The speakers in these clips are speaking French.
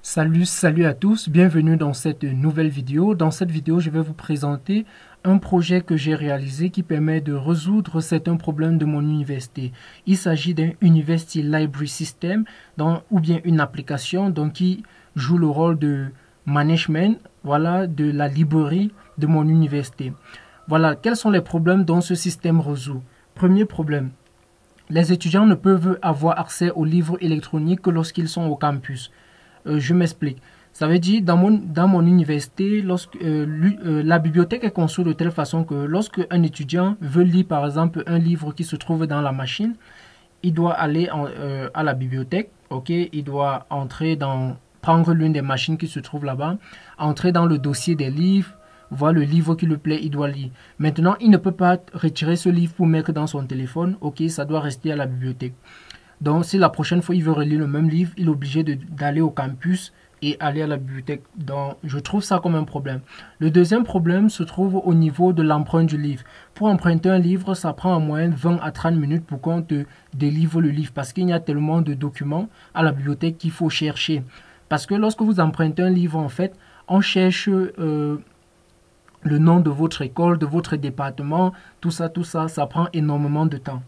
Salut à tous, bienvenue dans cette nouvelle vidéo. Dans cette vidéo, je vais vous présenter un projet que j'ai réalisé qui permet de résoudre certains problèmes de mon université. Il s'agit d'un University Library System ou bien une application qui joue le rôle de management de la librairie de mon université. Voilà, quels sont les problèmes dont ce système résout? Premier problème, les étudiants ne peuvent avoir accès aux livres électroniques que lorsqu'ils sont au campus. Je m'explique. Ça veut dire, dans mon université, la bibliothèque est construite de telle façon que lorsque un étudiant veut lire, par exemple, un livre qui se trouve dans la machine, il doit aller à la bibliothèque, ok, il doit prendre l'une des machines qui se trouve là-bas, entrer dans le dossier des livres, voir le livre qui lui plaît, il doit lire. Maintenant, il ne peut pas retirer ce livre pour mettre dans son téléphone, ok, ça doit rester à la bibliothèque. Donc, si la prochaine fois il veut relire le même livre, il est obligé d'aller au campus et aller à la bibliothèque. Donc, je trouve ça comme un problème. Le deuxième problème se trouve au niveau de l'empreinte du livre. Pour emprunter un livre, ça prend en moyenne 20 à 30 minutes pour qu'on te délivre le livre parce qu'il y a tellement de documents à la bibliothèque qu'il faut chercher. Parce que lorsque vous empruntez un livre, en fait, on cherche le nom de votre école, de votre département, tout ça, ça prend énormément de temps.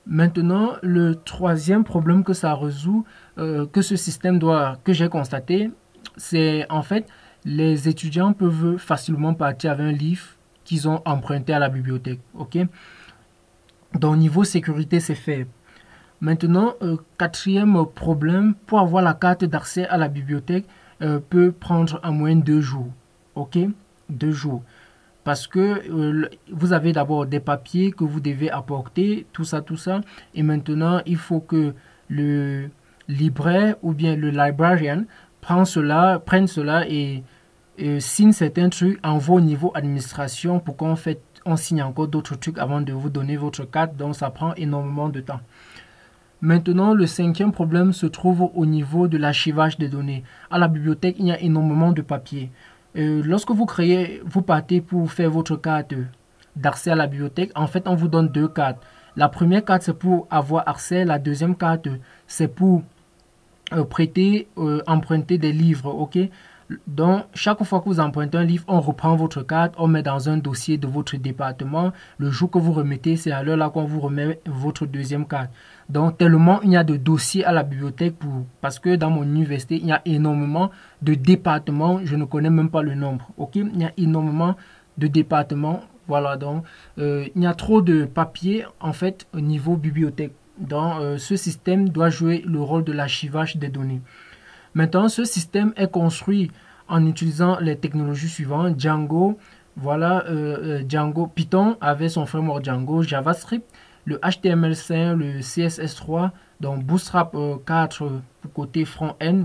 Maintenant, le troisième problème que ça résout, que ce système que j'ai constaté, c'est en fait, les étudiants peuvent facilement partir avec un livre qu'ils ont emprunté à la bibliothèque, ok? Donc, niveau sécurité, c'est faible. Maintenant, quatrième problème, pour avoir la carte d'accès à la bibliothèque, peut prendre en moyenne 2 jours, ok? 2 jours. Parce que vous avez d'abord des papiers que vous devez apporter, tout ça. Et maintenant, il faut que le libraire ou bien le librarian prenne cela et signe certains trucs, envoie au niveau administration pour on signe encore d'autres trucs avant de vous donner votre carte. Donc, ça prend énormément de temps. Maintenant, le cinquième problème se trouve au niveau de l'archivage des données. À la bibliothèque, il y a énormément de papiers. Lorsque vous partez pour faire votre carte d'accès à la bibliothèque, en fait, on vous donne 2 cartes. La première carte, c'est pour avoir accès. La deuxième carte, c'est pour emprunter des livres, ok? Donc, chaque fois que vous empruntez un livre, on reprend votre carte, on met dans un dossier de votre département. Le jour que vous remettez, c'est à l'heure là qu'on vous remet votre deuxième carte. Donc, tellement il y a de dossiers à la bibliothèque parce que dans mon université, il y a énormément de départements. Je ne connais même pas le nombre, ok? Il y a énormément de départements. Voilà, donc, il y a trop de papier, en fait, au niveau bibliothèque. Donc, ce système doit jouer le rôle de l'archivage des données. Maintenant, ce système est construit en utilisant les technologies suivantes. Django, Django, Python avec son framework Django, JavaScript, le HTML5, le CSS3, donc Bootstrap 4 pour côté front-end,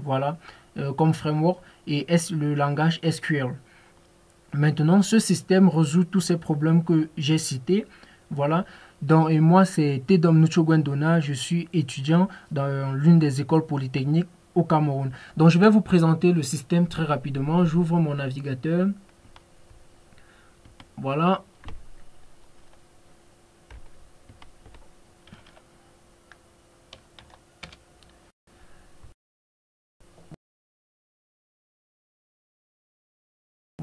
comme framework, et le langage SQL. Maintenant, ce système résout tous ces problèmes que j'ai cités. Voilà. Donc, et moi, c'est Tedom Nuchogwendona. Je suis étudiant dans l'une des écoles polytechniques au Cameroun. Donc, je vais vous présenter le système très rapidement. J'ouvre mon navigateur. Voilà.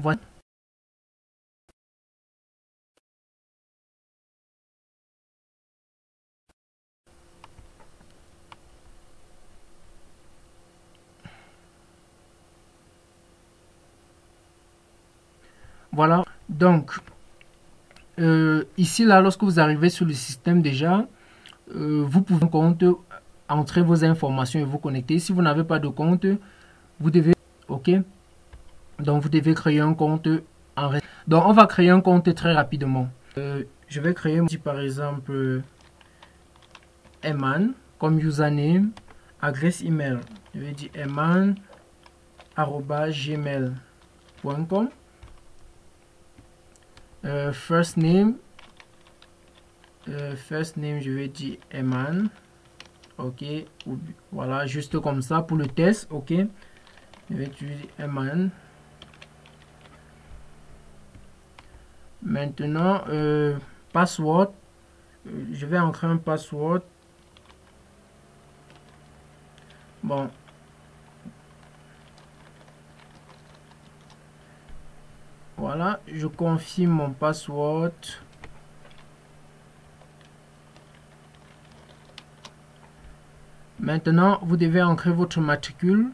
Voilà. Voilà. Donc, ici, là, lorsque vous arrivez sur le système déjà, vous pouvez entrer vos informations et vous connecter. Si vous n'avez pas de compte, vous devez, ok, donc vous devez créer un compte donc on va créer un compte très rapidement. Je vais créer par exemple Eman comme username, adresse email, je vais dire eman@gmail.com, first name, je vais dire Eman, ok, voilà, juste comme ça pour le test, ok, je vais utiliser Eman. Maintenant, password, je vais entrer un password. Bon, Voilà, je confirme mon password. Maintenant, vous devez entrer votre matricule.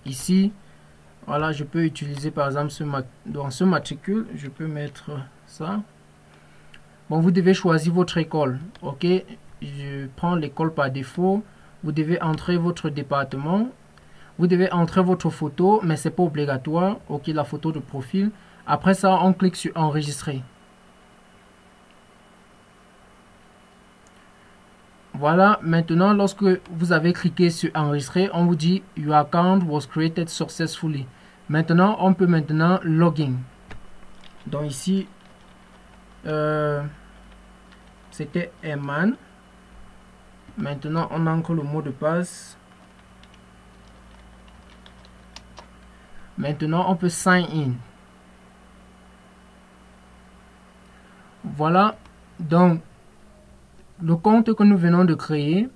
Ici, voilà, je peux utiliser par exemple dans ce matricule, je peux mettre ça. Bon, vous devez choisir votre école. Ok, je prends l'école par défaut. Vous devez entrer votre département. Vous devez entrer votre photo, mais c'est pas obligatoire. Ok, la photo de profil. Après ça, on clique sur enregistrer. Voilà, maintenant, lorsque vous avez cliqué sur enregistrer, on vous dit Your account was created successfully. Maintenant, on peut maintenant login. Donc ici, c'était Eman. Maintenant, on ancre le mot de passe. Maintenant, on peut sign in. Voilà, donc le compte que nous venons de créer,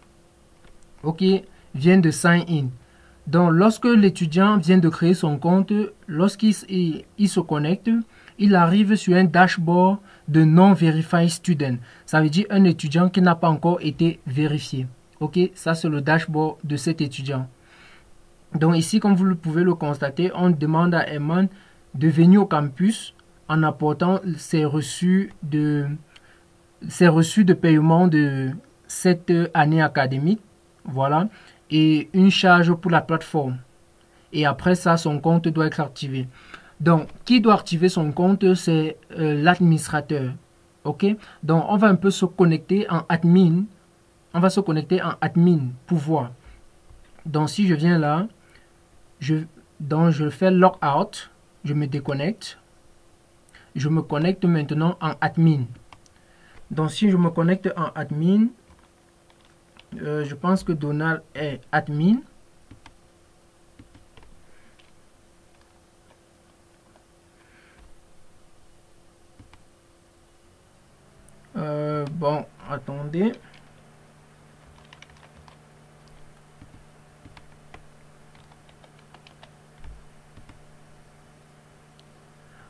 ok, vient de sign in. Donc, lorsque l'étudiant vient de créer son compte, lorsqu'il se connecte, il arrive sur un dashboard de non-verified student. Ça veut dire un étudiant qui n'a pas encore été vérifié. Ok, ça c'est le dashboard de cet étudiant. Donc ici, comme vous pouvez le constater, on demande à Eman de venir au campus en apportant ses reçus de paiement de cette année académique. Voilà. Et une charge pour la plateforme. Et après ça, son compte doit être activé. Donc, qui doit activer son compte? C'est l'administrateur. Ok? Donc, on va un peu se connecter en admin. On va se connecter en admin pour voir. Donc, si je viens là, je fais logout. Je me déconnecte. Je me connecte maintenant en admin. Donc, si je me connecte en admin, je pense que Donald est admin. Bon, attendez.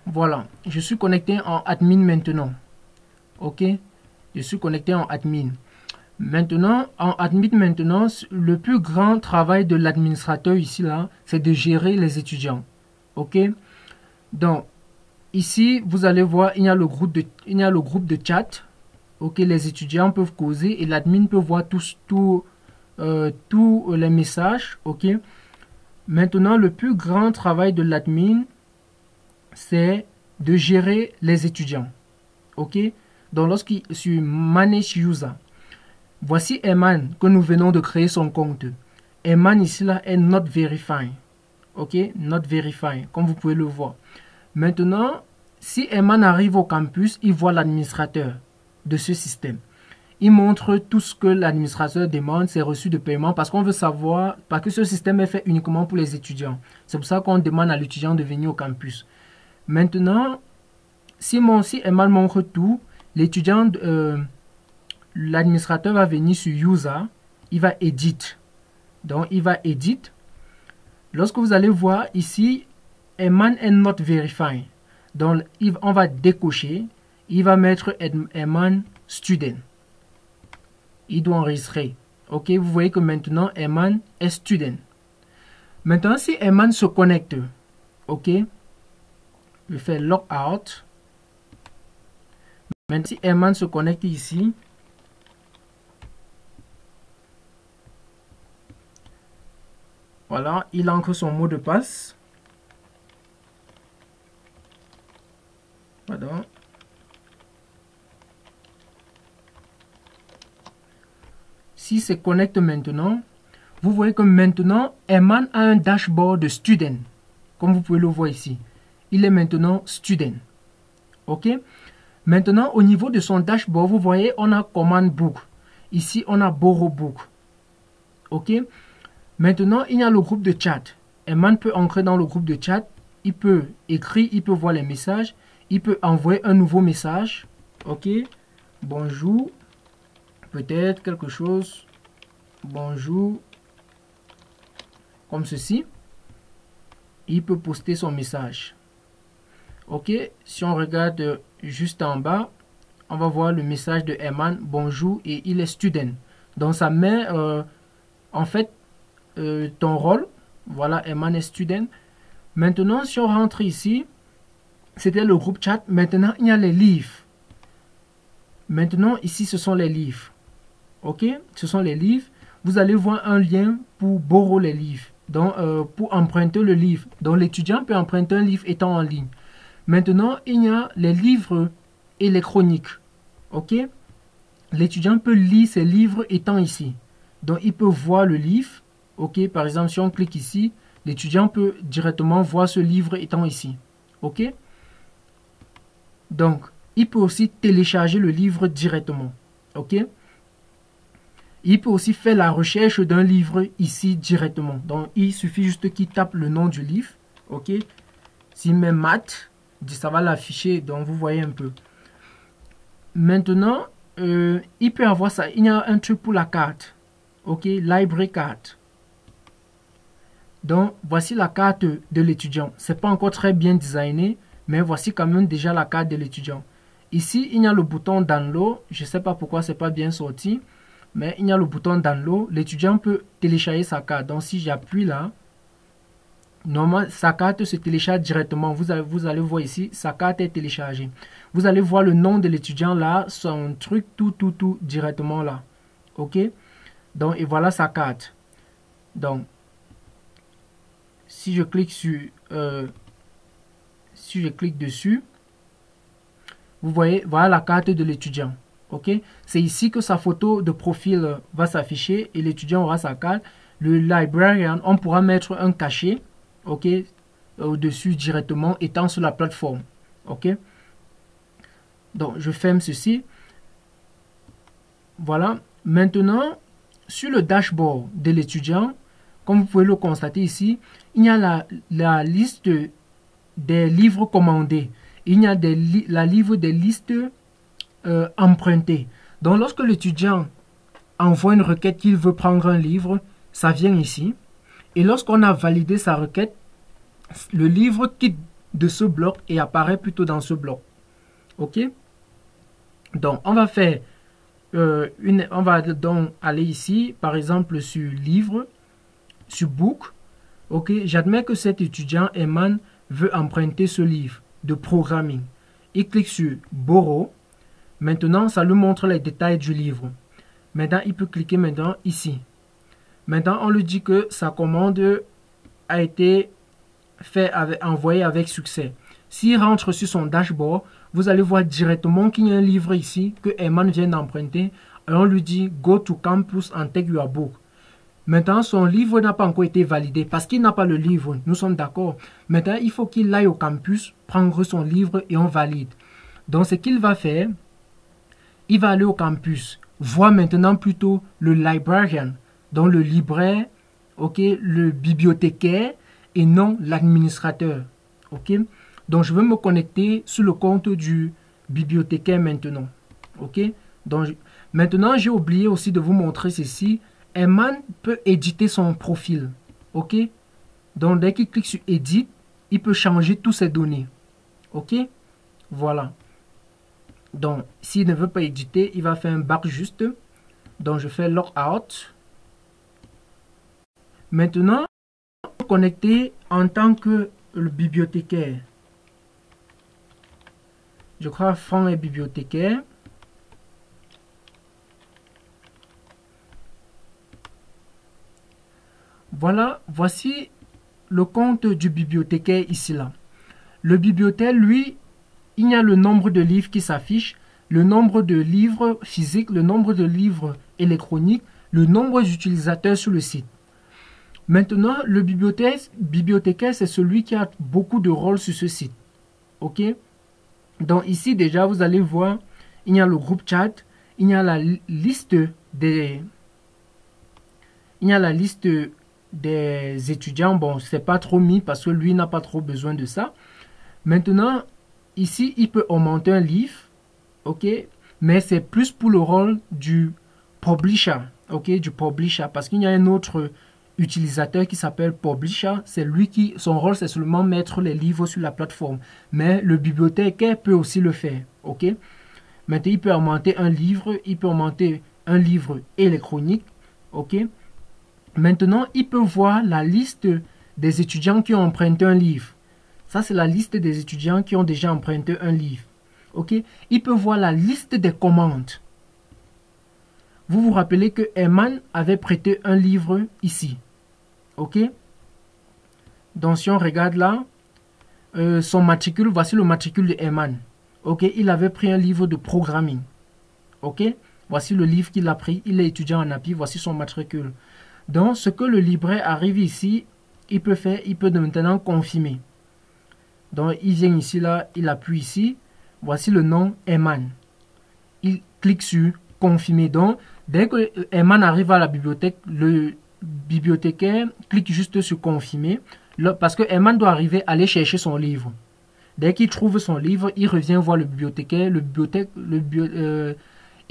Voilà, je suis connecté en admin maintenant. Ok, je suis connecté en admin. Maintenant, en admin maintenant, le plus grand travail de l'administrateur ici là, c'est de gérer les étudiants. Ok, donc ici vous allez voir, il y a le groupe de chat. Ok, les étudiants peuvent causer et l'admin peut voir tous les messages. Ok, maintenant le plus grand travail de l'admin, c'est de gérer les étudiants. Ok, donc lorsqu'il sur Manage User, voici Eman que nous venons de créer son compte. Eman ici là est not verified. Ok, not verified, comme vous pouvez le voir. Maintenant, si Eman arrive au campus, il voit l'administrateur de ce système. Il montre tout ce que l'administrateur demande, ses reçus de paiement, parce qu'on veut savoir, parce que ce système est fait uniquement pour les étudiants. C'est pour ça qu'on demande à l'étudiant de venir au campus. Maintenant, si Eman montre tout, l'étudiant, l'administrateur va venir sur User, il va Edit. Donc, il va Edit. Lorsque vous allez voir ici, Eman est not verified. Donc, on va décocher. Il va mettre Eman Student. Il doit enregistrer. Ok, vous voyez que maintenant, Eman est Student. Maintenant, si Eman se connecte, ok, je fais Logout. Maintenant, si Eman se connecte ici, voilà, il ancre son mot de passe. Pardon. Si se connecte maintenant, vous voyez que maintenant, Eman a un dashboard de student. Comme vous pouvez le voir ici. Il est maintenant student. Ok. Maintenant, au niveau de son dashboard, vous voyez, on a command book. Ici, on a borrow book. Ok. Maintenant, il y a le groupe de chat. Eman peut entrer dans le groupe de chat. Il peut écrire, il peut voir les messages. Il peut envoyer un nouveau message. Ok. Bonjour. Peut-être quelque chose. Bonjour. Comme ceci. Il peut poster son message. Ok, si on regarde juste en bas, on va voir le message de Eman, bonjour, et il est student. Donc ça met en fait ton rôle. Voilà, Eman est student. Maintenant, si on rentre ici, c'était le groupe chat. Maintenant, il y a les livres. Maintenant, ici, ce sont les livres. Ok, ce sont les livres. Vous allez voir un lien pour borrow les livres. Donc, pour emprunter le livre. Donc, l'étudiant peut emprunter un livre étant en ligne. Maintenant, il y a les livres électroniques. Ok, l'étudiant peut lire ses livres étant ici. Donc, il peut voir le livre. Ok, par exemple, si on clique ici, l'étudiant peut directement voir ce livre étant ici. Ok, donc, il peut aussi télécharger le livre directement. Ok, il peut aussi faire la recherche d'un livre ici directement. Donc, il suffit juste qu'il tape le nom du livre. Ok, s'il met maths, ça va l'afficher. Donc, vous voyez un peu. Maintenant, il peut avoir ça. Il y a un truc pour la carte. Ok, library card. Donc, voici la carte de l'étudiant. C'est pas encore très bien designé, mais voici quand même déjà la carte de l'étudiant. Ici, il y a le bouton download. Je sais pas pourquoi c'est pas bien sorti, mais il y a le bouton download. L'étudiant peut télécharger sa carte. Donc, si j'appuie là, normalement, sa carte se télécharge directement. Vous allez voir ici, sa carte est téléchargée. Vous allez voir le nom de l'étudiant là, son truc, tout directement là. Ok? Donc, et voilà sa carte. Donc, si je clique dessus, vous voyez, voilà la carte de l'étudiant. Ok, c'est ici que sa photo de profil va s'afficher et l'étudiant aura sa carte. Le librarian, on pourra mettre un cachet, ok, au-dessus directement, étant sur la plateforme. Ok, donc je ferme ceci. Voilà. Maintenant, sur le dashboard de l'étudiant, comme vous pouvez le constater ici, il y a la liste des livres commandés. Il y a la livre des listes empruntées. Donc, lorsque l'étudiant envoie une requête qu'il veut prendre un livre, ça vient ici. Et lorsqu'on a validé sa requête, le livre quitte de ce bloc et apparaît plutôt dans ce bloc. OK? Donc, on va faire on va donc aller ici, par exemple, sur livre, sur book. Ok, j'admets que cet étudiant Eman veut emprunter ce livre de programming. Il clique sur borrow. Maintenant, ça lui montre les détails du livre. Maintenant, il peut cliquer maintenant ici. Maintenant, on lui dit que sa commande a été envoyée avec succès. S'il rentre sur son dashboard, vous allez voir directement qu'il y a un livre ici que Eman vient d'emprunter. Et on lui dit Go to campus and take your book. Maintenant, son livre n'a pas encore été validé parce qu'il n'a pas le livre. Nous sommes d'accord. Maintenant, il faut qu'il aille au campus, prendre son livre et on valide. Donc, ce qu'il va faire, il va aller au campus, voir maintenant plutôt le librarian, donc le libraire, ok, le bibliothécaire et non l'administrateur. Ok. Donc, je vais me connecter sur le compte du bibliothécaire maintenant. Ok. Donc, maintenant, j'ai oublié aussi de vous montrer ceci. Eman peut éditer son profil. Ok. Donc, dès qu'il clique sur Edit, il peut changer toutes ses données. Ok. Voilà. Donc, s'il ne veut pas éditer, il va faire un back juste. Donc, je fais Logout. Maintenant, connecter en tant que le bibliothécaire. Je crois Franck est bibliothécaire. Voilà, voici le compte du bibliothécaire ici là. Le bibliothécaire, lui, il y a le nombre de livres qui s'affiche, le nombre de livres physiques, le nombre de livres électroniques, le nombre d'utilisateurs sur le site. Maintenant, le bibliothécaire, c'est celui qui a beaucoup de rôles sur ce site. Ok? Donc ici déjà, vous allez voir, il y a le groupe chat, il y a la liste des étudiants. Bon, c'est pas trop mis parce que lui n'a pas trop besoin de ça. Maintenant, ici, il peut augmenter un livre, ok, mais c'est plus pour le rôle du publisher, ok, du publisher, parce qu'il y a une autre utilisateur qui s'appelle Publisher. C'est lui qui, son rôle, c'est seulement mettre les livres sur la plateforme. Mais le bibliothécaire peut aussi le faire. Ok? Maintenant, il peut augmenter un livre, il peut augmenter un livre électronique. Ok? Maintenant, il peut voir la liste des étudiants qui ont emprunté un livre. Ça, c'est la liste des étudiants qui ont déjà emprunté un livre. Ok? Il peut voir la liste des commandes. Vous vous rappelez que Eman avait prêté un livre ici. Ok? Donc, si on regarde là, son matricule, voici le matricule de Eman. Ok? Il avait pris un livre de programming. Ok? Voici le livre qu'il a pris. Il est étudiant en API. Voici son matricule. Donc, ce que le libraire arrive ici, il peut faire, il peut maintenant confirmer. Donc, il vient ici, là, il appuie ici. Voici le nom Eman. Il clique sur confirmer. Donc, dès que Eman arrive à la bibliothèque, le bibliothécaire clique juste sur confirmer. Parce que Eman doit arriver à aller chercher son livre. Dès qu'il trouve son livre, il revient voir le bibliothécaire.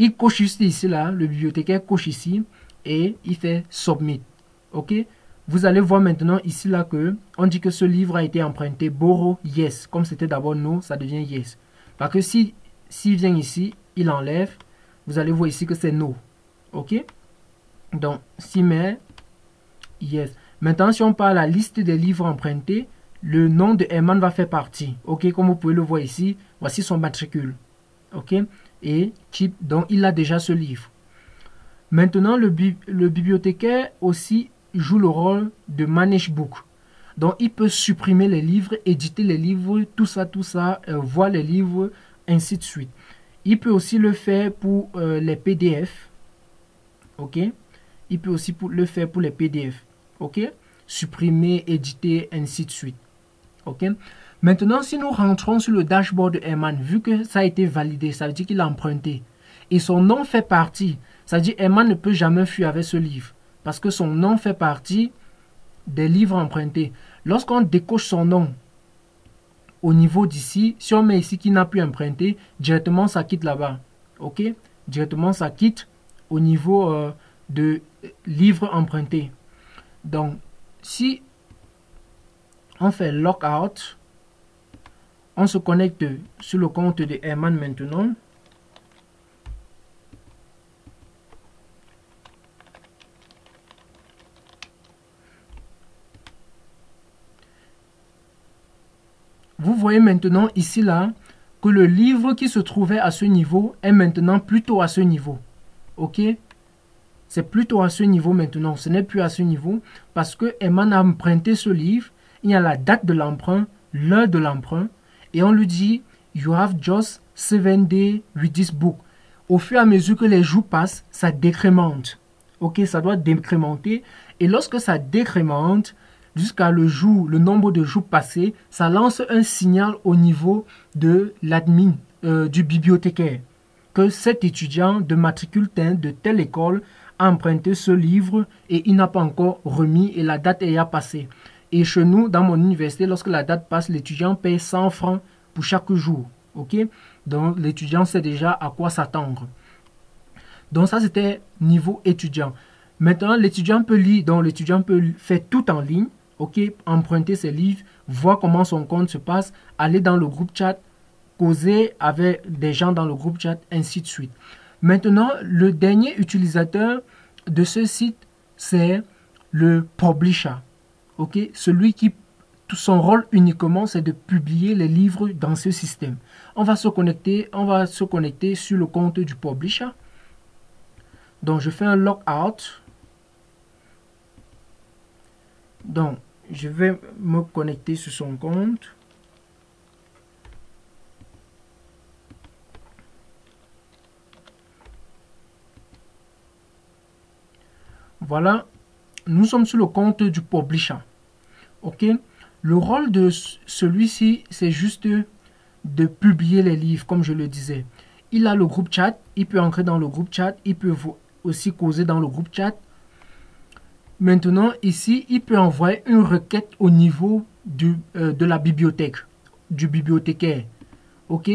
Il coche juste ici, là. Le bibliothécaire coche ici et il fait submit. Ok? Vous allez voir maintenant ici, là, que on dit que ce livre a été emprunté. Borrow, yes. Comme c'était d'abord no, ça devient yes. Parce que s'il vient ici, il enlève. Vous allez voir ici que c'est no. Ok? Donc, s'il met yes. Maintenant, si on parle à la liste des livres empruntés, le nom de Eman va faire partie. Ok? Comme vous pouvez le voir ici, voici son matricule. Ok? Et type, donc il a déjà ce livre. Maintenant, le bibliothécaire aussi joue le rôle de manage book. Donc, il peut supprimer les livres, éditer les livres, tout ça, voir les livres, ainsi de suite. Il peut aussi le faire pour les PDF. Ok? Il peut aussi le faire pour les PDF. Ok? Supprimer, éditer, ainsi de suite. Ok? Maintenant, si nous rentrons sur le dashboard de Eman, vu que ça a été validé, ça veut dire qu'il a emprunté. Et son nom fait partie. Ça veut dire Eman ne peut jamais fuir avec ce livre. Parce que son nom fait partie des livres empruntés. Lorsqu'on décoche son nom au niveau d'ici, si on met ici qu'il n'a plus emprunté, directement ça quitte là-bas. Ok? Directement ça quitte au niveau de livres empruntés. Donc, si on fait lockout, on se connecte sur le compte de Eman maintenant. Vous voyez maintenant ici là que le livre qui se trouvait à ce niveau est maintenant plutôt à ce niveau. Ok? C'est plutôt à ce niveau maintenant. Ce n'est plus à ce niveau parce que Eman a emprunté ce livre. Il y a la date de l'emprunt, l'heure de l'emprunt. Et on lui dit, you have just 7 days with this book. Au fur et à mesure que les jours passent, ça décrémente. Ok, ça doit décrémenter. Et lorsque ça décrémente, jusqu'à le nombre de jours passés, ça lance un signal au niveau de l'admin, du bibliothécaire, que cet étudiant de matricule de telle école a emprunté ce livre et il n'a pas encore remis et la date est passée. Et chez nous, dans mon université, lorsque la date passe, l'étudiant paye 100 francs pour chaque jour. Ok? Donc, l'étudiant sait déjà à quoi s'attendre. Donc, ça, c'était niveau étudiant. Maintenant, l'étudiant peut lire, donc l'étudiant peut faire tout en ligne. Ok? Emprunter ses livres, voir comment son compte se passe, aller dans le groupe chat, causer avec des gens dans le groupe chat, ainsi de suite. Maintenant, le dernier utilisateur de ce site, c'est le publisher. Ok, celui qui, tout son rôle uniquement, c'est de publier les livres dans ce système. On va se connecter sur le compte du publisher. Donc, je fais un logout. Donc, je vais me connecter sur son compte. Voilà, nous sommes sur le compte du publisher. Ok, le rôle de celui-ci, c'est juste de publier les livres, comme je le disais. Il a le groupe chat, il peut entrer dans le groupe chat, il peut aussi causer dans le groupe chat. Maintenant, ici, il peut envoyer une requête au niveau de la bibliothèque, du bibliothécaire. Ok,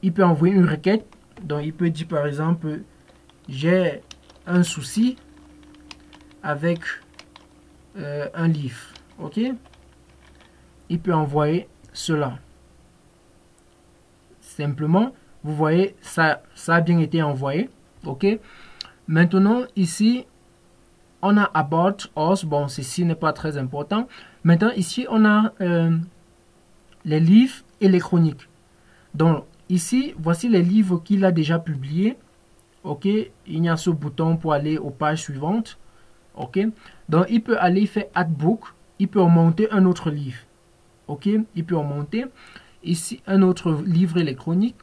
il peut envoyer une requête. Donc, il peut dire par exemple, j'ai un souci avec un livre. OK? Il peut envoyer cela. Simplement, vous voyez, ça a bien été envoyé. OK? Maintenant, ici, on a About Us. Bon, ceci n'est pas très important. Maintenant, ici, on a les livres électroniques. Donc, ici, voici les livres qu'il a déjà publiés. OK? Il y a ce bouton pour aller aux pages suivantes. OK? Donc, il peut aller faire Add Book. Il peut remonter un autre livre. OK? Il peut remonter. Ici, un autre livre électronique.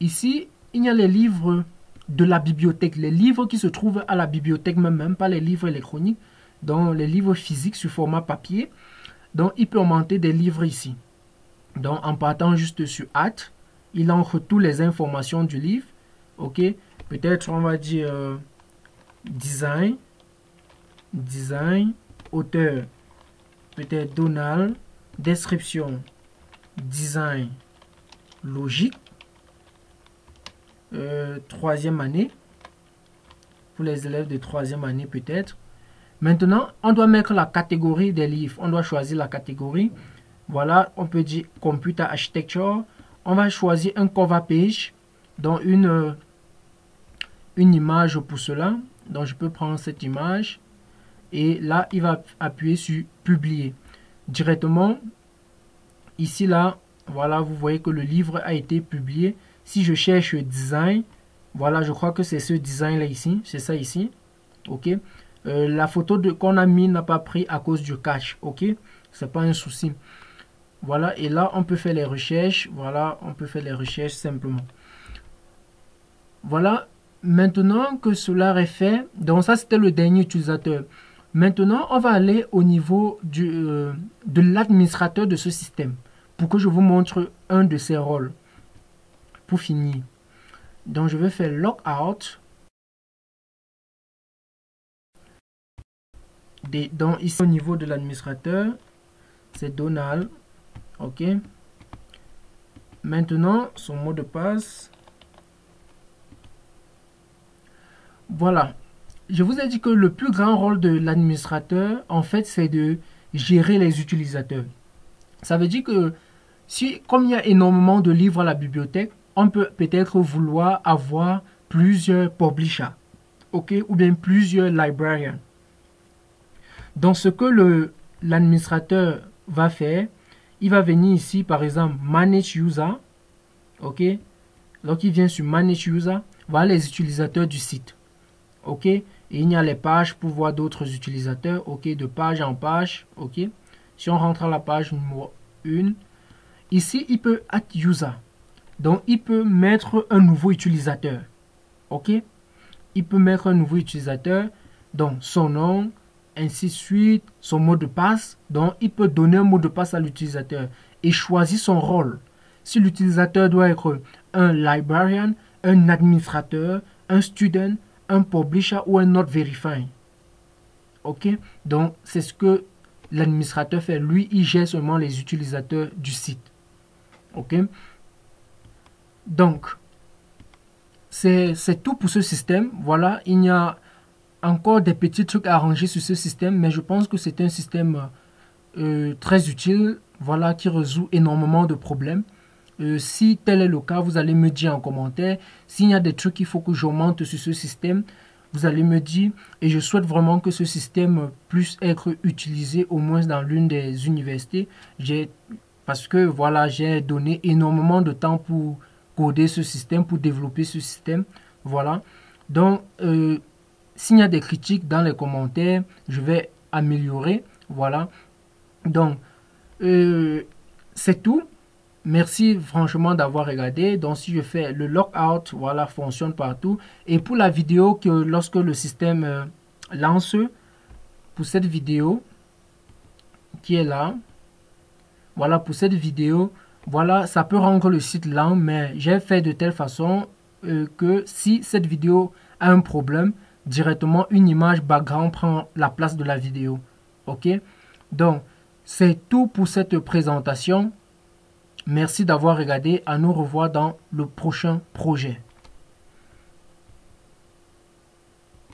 Ici, il y a les livres de la bibliothèque. Les livres qui se trouvent à la bibliothèque même, pas les livres électroniques. Donc, les livres physiques sur format papier. Donc, il peut remonter des livres ici. Donc, en partant juste sur Add, il entre toutes les informations du livre. OK? Peut-être, on va dire design, auteur, peut-être Donald, description, design, logique, troisième année, pour les élèves de troisième année peut-être. Maintenant, on doit mettre la catégorie des livres. On doit choisir la catégorie. Voilà, on peut dire Computer Architecture. On va choisir un cover page, donc une image pour cela. Donc, je peux prendre cette image. Et là, il va appuyer sur Publier. Directement, ici, là, voilà, vous voyez que le livre a été publié. Si je cherche Design, voilà, je crois que c'est ce design-là ici. C'est ça ici. OK. La photo qu'on a mis n'a pas pris à cause du cache. OK. C'est pas un souci. Voilà, et là, on peut faire les recherches. Voilà, on peut faire les recherches simplement. Voilà, maintenant que cela est fait, donc ça, c'était le dernier utilisateur. Maintenant, on va aller au niveau de l'administrateur de ce système pour que je vous montre un de ses rôles. Pour finir. Donc, je vais faire Logout. Donc, ici, au niveau de l'administrateur, c'est Donald. OK. Maintenant, son mot de passe. Voilà. Je vous ai dit que le plus grand rôle de l'administrateur, en fait, c'est de gérer les utilisateurs. Ça veut dire que si, comme il y a énormément de livres à la bibliothèque, on peut peut-être vouloir avoir plusieurs publishers, OK, ou bien plusieurs librarians. Donc, ce que l'administrateur va faire, il va venir ici, par exemple, Manage User, OK. Donc, il vient sur Manage User, voilà les utilisateurs du site, OK. Et il y a les pages pour voir d'autres utilisateurs, OK, de page en page, OK. Si on rentre à la page numéro 1, ici, il peut Add User. Donc, il peut mettre un nouveau utilisateur. OK? Il peut mettre un nouveau utilisateur. Donc, son nom, ainsi de suite, son mot de passe. Donc, il peut donner un mot de passe à l'utilisateur et choisir son rôle. Si l'utilisateur doit être un librarian, un administrateur, un student, un publisher ou un not verified. OK? Donc, c'est ce que l'administrateur fait. Lui, il gère seulement les utilisateurs du site. OK? Donc, c'est tout pour ce système. Voilà, il y a encore des petits trucs à arranger sur ce système, mais je pense que c'est un système très utile, voilà, qui résout énormément de problèmes. Si tel est le cas, vous allez me dire en commentaire. S'il y a des trucs qu'il faut que j'augmente sur ce système, vous allez me dire. Et je souhaite vraiment que ce système puisse être utilisé au moins dans l'une des universités. Parce que voilà, j'ai donné énormément de temps pour coder ce système, pour développer ce système. Voilà. Donc, s'il y a des critiques dans les commentaires, je vais améliorer. Voilà. Donc, c'est tout. Merci franchement d'avoir regardé. Donc, si je fais le logout, voilà, fonctionne partout. Et pour la vidéo, que lorsque le système lance, pour cette vidéo qui est là, voilà, pour cette vidéo, voilà, ça peut rendre le site lent, mais j'ai fait de telle façon que si cette vidéo a un problème, directement une image background prend la place de la vidéo. OK? Donc, c'est tout pour cette présentation. Merci d'avoir regardé. À nous revoir dans le prochain projet.